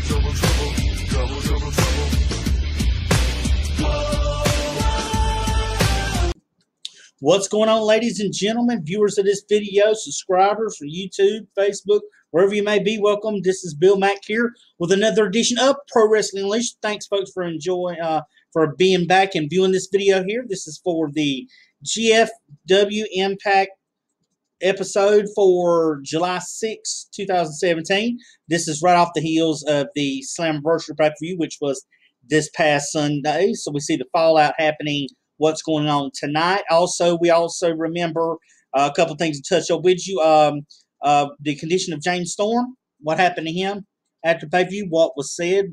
double trouble, double trouble. What's going on, ladies and gentlemen, viewers of this video, subscribers for YouTube, Facebook, wherever you may be? Welcome. This is Bill Mack here with another edition of Pro Wrestling Unleashed. Thanks, folks, for for being back and viewing this video here. This is for the GFW IMPACT episode for July 6, 2017. This is right off the heels of the SLAMMIVERSARY pay-per-view, which was this past Sunday. So we see the fallout happening, what's going on tonight. We also remember a couple things to touch on with you. The condition of James Storm, what happened to him after pay-per-view, what was said,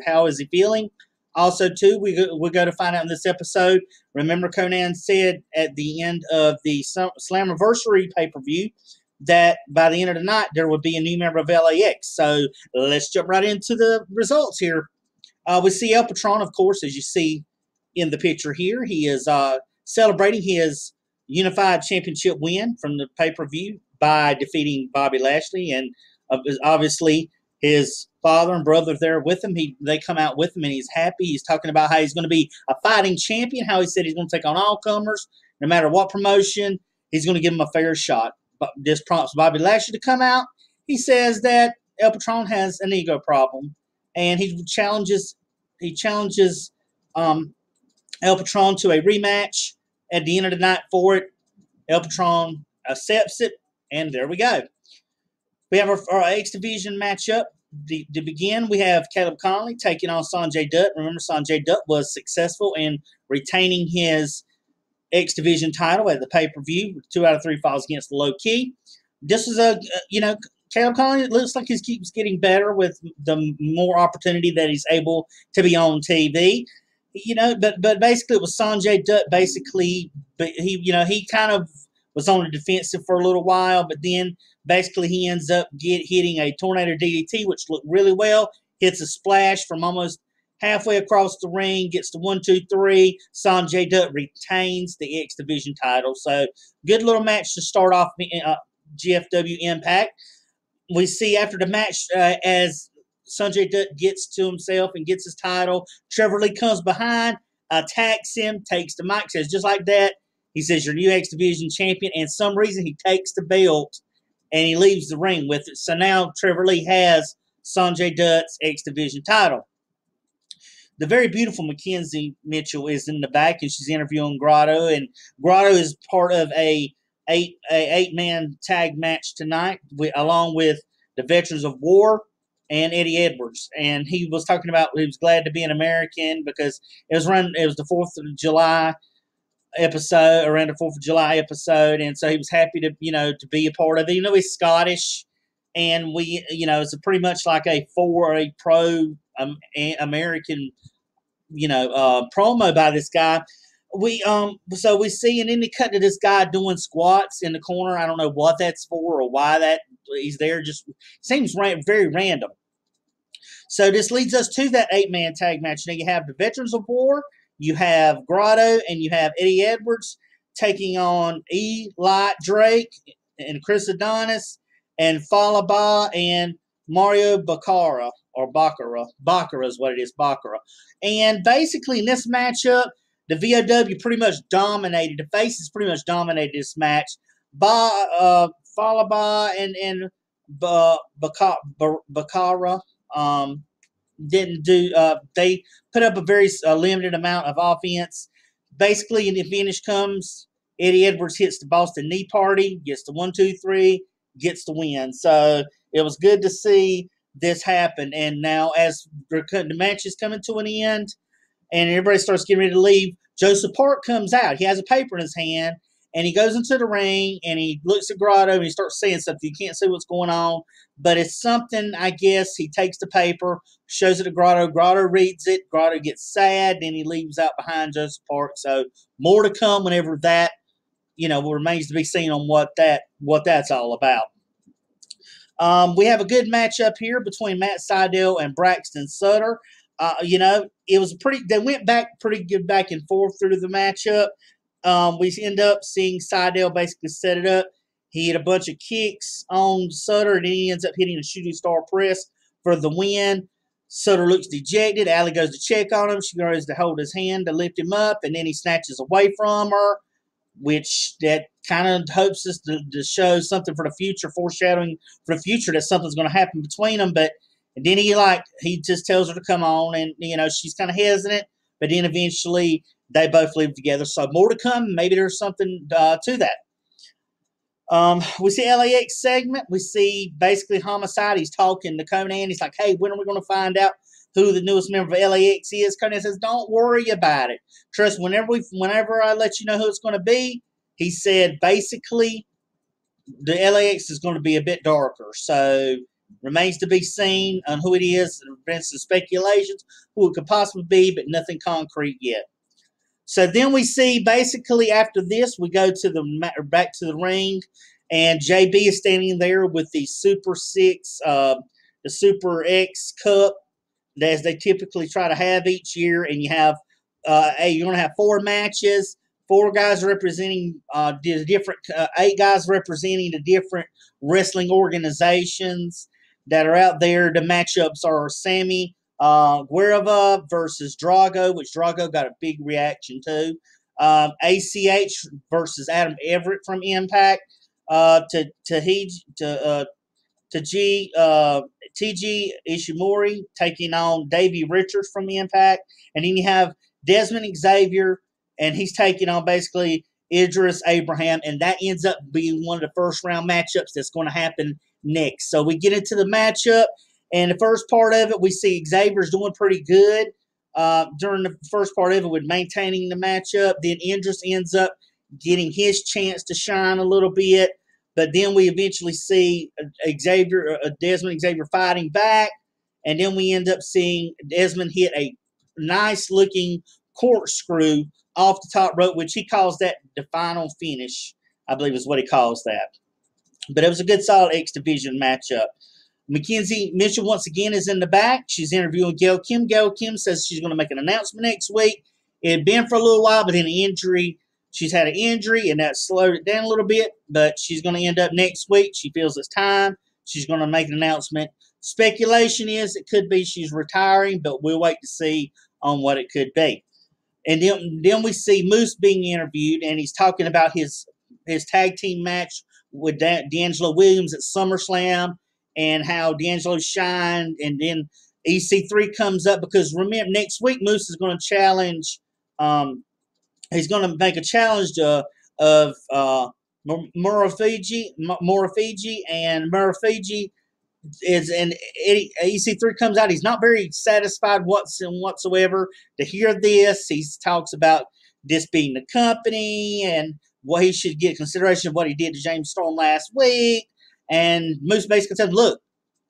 how is he feeling. Also, too, we're going to find out in this episode. Remember, Conan said at the end of the SLAMMIVERSARY pay-per-view that by the end of the night, there would be a new member of LAX. So let's jump right into the results here. We see El Patron, of course, as you see in the picture here. He is celebrating his unified championship win from the pay-per-view by defeating Bobby Lashley. And obviously, his father and brother there with him. They come out with him, and he's happy. He's talking about how he's going to be a fighting champion, how he said he's going to take on all comers, no matter what promotion. He's going to give him a fair shot. But this prompts Bobby Lashley to come out. He says that El Patron has an ego problem, and he challenges El Patron to a rematch at the end of the night for it. El Patron accepts it, and there we go. We have our X Division matchup. To begin, we have Caleb Conley taking on Sanjay Dutt. Remember, Sanjay Dutt was successful in retaining his X Division title at the pay-per-view. 2 out of 3 falls against the low key. This is Caleb Conley, it looks like he keeps getting better with the more opportunity that he's able to be on TV. But basically it was Sanjay Dutt. Basically, but he kind of was on the defensive for a little while, but then basically he ends up hitting a tornado DDT, which looked really well. Hits a splash from almost halfway across the ring, gets to 1, 2, 3. Sanjay Dutt retains the X Division title. So good little match to start off GFW Impact. We see after the match as Sanjay Dutt gets to himself and gets his title, Trevor Lee comes behind, attacks him, takes the mic, says just like that, he says, "You're new X Division champion," and some reason he takes the belt and he leaves the ring with it. So now Trevor Lee has Sanjay Dutt's X Division title. The very beautiful Mackenzie Mitchell is in the back, and she's interviewing Grotto, and Grotto is part of a eight-man tag match tonight, along with the Veterans of War and Eddie Edwards. And he was talking about he was glad to be an American because it was the 4th of July episode, around the 4th of July episode, and so he was happy to be a part of it. He's Scottish, and it's pretty much like a pro American promo by this guy. So we see, and then they cut to this guy doing squats in the corner. I don't know what that's for or why that he's there. Just seems very random. So this leads us to that 8-man tag match. Now you have the Veterans of War, you have Grotto, and you have Eddie Edwards taking on Eli Drake and Chris Adonis and Falaba and Mario Baccarat, or Baccarat. Baccarat is what it is, Baccarat. And basically in this matchup, the VOW pretty much dominated. The faces pretty much dominated this match. Falaba and Baccarat didn't do. They put up a very limited amount of offense. Basically, in the finish comes, Eddie Edwards hits the Boston Knee Party, gets the 1, 2, 3, gets the win. So it was good to see this happen. And now, as the match is coming to an end, and everybody starts getting ready to leave, Joseph Park comes out. He has a paper in his hand, and he goes into the ring, and he looks at Grotto, and he starts saying something. You can't see what's going on, but it's something, I guess. He takes the paper, shows it to Grotto. Grotto reads it. Grotto gets sad, then he leaves out behind Joseph Park. So more to come whenever that, remains to be seen on what that's all about. We have a good matchup here between Matt Sydal and Braxton Sutter. It was they went back pretty good back and forth through the matchup. We end up seeing Sydal basically set it up. He hit a bunch of kicks on Sutter, and he ends up hitting a shooting star press for the win. Sutter looks dejected. Allie goes to check on him. She goes to hold his hand to lift him up, and then he snatches away from her, which that kind of hopes us to show something for the future, foreshadowing for the future that something's going to happen between them. But and then he just tells her to come on, and she's kind of hesitant, but then eventually they both live together. So more to come. Maybe there's something to that. We see LAX segment. We see basically Homicide. He's talking to Conan. He's like, hey, when are we going to find out who the newest member of LAX is? Conan says, don't worry about it. Trust, whenever I let you know who it's going to be, he said, basically, the LAX is going to be a bit darker. So, remains to be seen on who it is. There's been some speculations who it could possibly be, but nothing concrete yet. So then we see basically after this, we go to back to the ring, and JB is standing there with the Super 6, the Super X Cup, as they typically try to have each year. And you have, you're going to have 4 matches, 4 guys representing the different, 8 guys representing the different wrestling organizations that are out there. The matchups are Sammy Guevara versus Drago, which Drago got a big reaction to. ACH versus Adam Everett from Impact. TG Ishimori taking on Davey Richards from Impact. And then you have Desmond Xavier, and he's taking on basically Idris Abraham. And that ends up being one of the first round matchups that's going to happen next. So we get into the matchup. And the first part of it, we see Xavier's doing pretty good during the first part of it with maintaining the matchup. Then Idris ends up getting his chance to shine a little bit. But then we eventually see Desmond Xavier fighting back. And then we end up seeing Desmond hit a nice-looking corkscrew off the top rope, which he calls that the final finish, I believe is what he calls that. But it was a good, solid X Division matchup. Mackenzie Mitchell, once again, is in the back. She's interviewing Gail Kim. Gail Kim says she's going to make an announcement next week. It had been for a little while, but then she's had an injury, and that slowed it down a little bit. But she's going to end up next week. She feels it's time. She's going to make an announcement. Speculation is it could be she's retiring, but we'll wait to see on what it could be. And then we see Moose being interviewed, and he's talking about his tag team match with D'Angelo Williams at SummerSlam, and how D'Angelo shined. And then EC3 comes up because, remember, next week Moose is going to challenge. He's going to make a challenge of Murafiji, and Murafiji is, and EC3 comes out. He's not very satisfied whatsoever to hear this. He talks about this being the company and what he should get consideration of what he did to James Storm last week. And Moose basically said, look,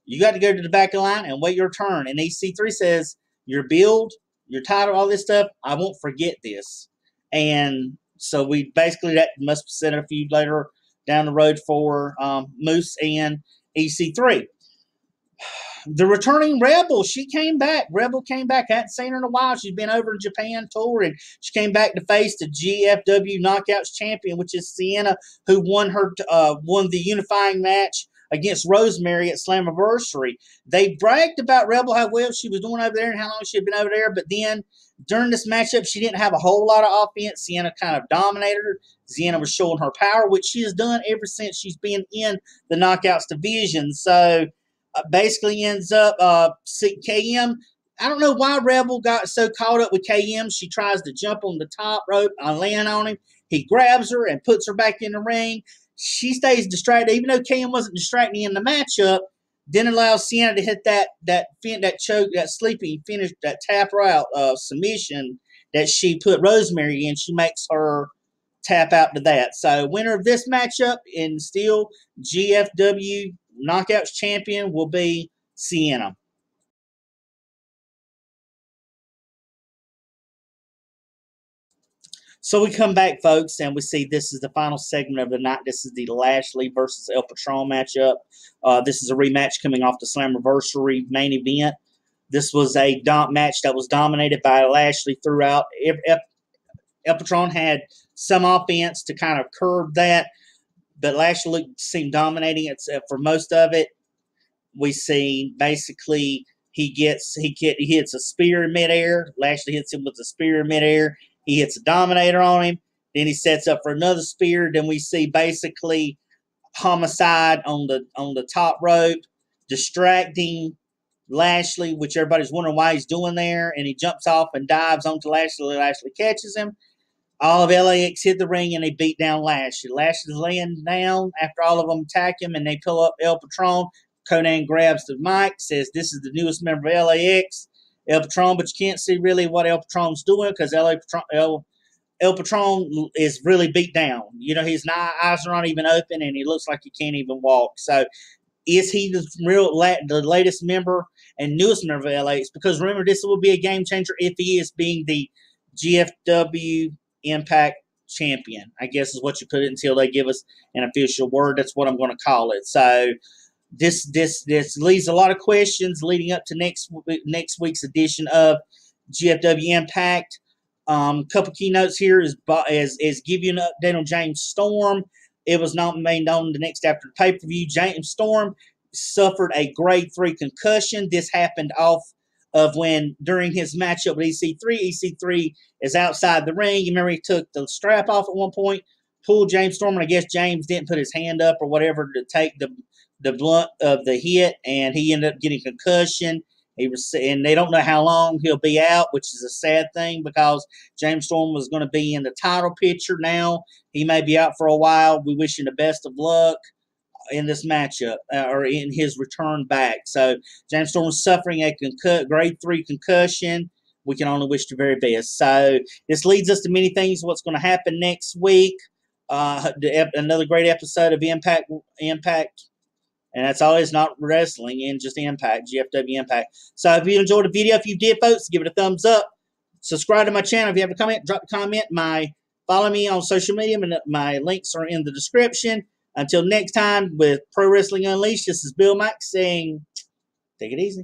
you got to go to the back of the line and wait your turn. And EC3 says, your build, your title, all this stuff, I won't forget this. And so we basically, that must set a feud later down the road for Moose and EC3. The returning Rebel, she came back. Rebel came back. I hadn't seen her in a while. She's been over in Japan touring. She came back to face the GFW Knockouts champion, which is Sienna, who won the unifying match against Rosemary at Slammiversary. They bragged about Rebel, how well she was doing over there and how long she had been over there. But then during this matchup, she didn't have a whole lot of offense. Sienna kind of dominated her. Sienna was showing her power, which she has done ever since she's been in the Knockouts division. So basically ends up KM. I don't know why Rebel got so caught up with KM. She tries to jump on the top rope and land on him. He grabs her and puts her back in the ring. She stays distracted, even though KM wasn't distracting in the matchup. Then allows Sienna to hit that choke, that sleeping finish, that tap out submission that she put Rosemary in. She makes her tap out to that. So winner of this matchup and still GFW Knockouts champion will be Sienna. So we come back, folks, and we see this is the final segment of the night. This is the Lashley versus El Patron matchup. This is a rematch coming off the Slammiversary main event. This was a match that was dominated by Lashley throughout. El Patron had some offense to kind of curb that, but Lashley seemed dominating it for most of it. We see basically He hits a spear in midair. Lashley hits him with a spear in midair. He hits a Dominator on him. Then he sets up for another spear. Then we see basically Homicide on the top rope, distracting Lashley, which everybody's wondering why he's doing there. And he jumps off and dives onto Lashley. Lashley catches him. All of LAX hit the ring and they beat down Lashley. Lashley's laying down after all of them attack him and they pull up El Patron. Conan grabs the mic, says this is the newest member of LAX, El Patron, but you can't see really what El Patron's doing because El Patron is really beat down. You know, his eyes are not even open and he looks like he can't even walk. So is he the latest member and newest member of LAX? Because remember, this will be a game changer if he is being the GFW Impact champion, I guess is what you put it until they give us an official word. That's what I'm going to call it. So this leaves a lot of questions leading up to next week's edition of GFW Impact. Couple keynotes here is give you an update on James Storm. It was not made known the next after the pay-per-view. James Storm suffered a grade 3 concussion. This happened off of when during his matchup with EC3. EC3 is outside the ring. You remember he took the strap off at one point, pulled James Storm, and I guess James didn't put his hand up or whatever to take the blunt of the hit, and he ended up getting concussion. And they don't know how long he'll be out, which is a sad thing because James Storm was going to be in the title picture now. He may be out for a while. We wish him the best of luck in this matchup or in his return back. So James Storm is suffering a grade 3 concussion. We can only wish the very best. So this leads us to many things. What's going to happen next week? Another great episode of Impact. And that's always not wrestling and just Impact, GFW Impact. So if you enjoyed the video, if you did, folks, give it a thumbs up. Subscribe to my channel. If you have a comment, drop a comment. Follow me on social media. My links are in the description. Until next time with Pro Wrestling Unleashed, this is Bill Mike saying, take it easy.